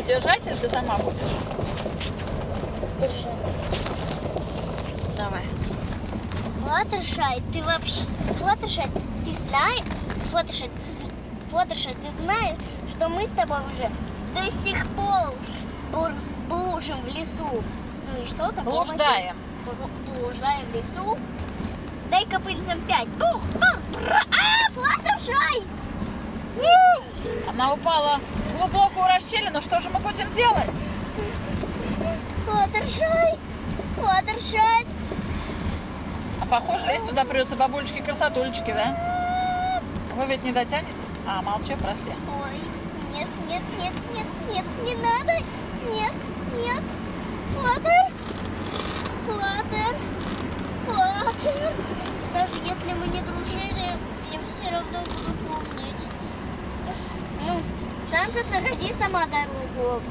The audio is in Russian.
подержать, или ты сама будешь? Держи. Давай. Флаттершай, ты вообще... Флаттершай, ты знаешь... Флаттершай, ты знаешь, что мы с тобой уже до сих пор блужим в лесу. Ну и что там? Блуждаем. Блуждаем в лесу. Дай копытцам 5. Флаттершай! Она упала в глубокую расщелину. Что же мы будем делать? Флаттершай! Флаттершай! А похоже, лезть туда придется бабулечки-красотулечки, да? Вы ведь не дотянетесь? А, молчи, прости. Ой, нет, нет, нет, нет, нет, не надо. Нет, нет. Флаттер. Флаттер. Флаттер. Даже если мы не дружили, я все равно буду помнить. Ну, Сансет, находи сама дорогу.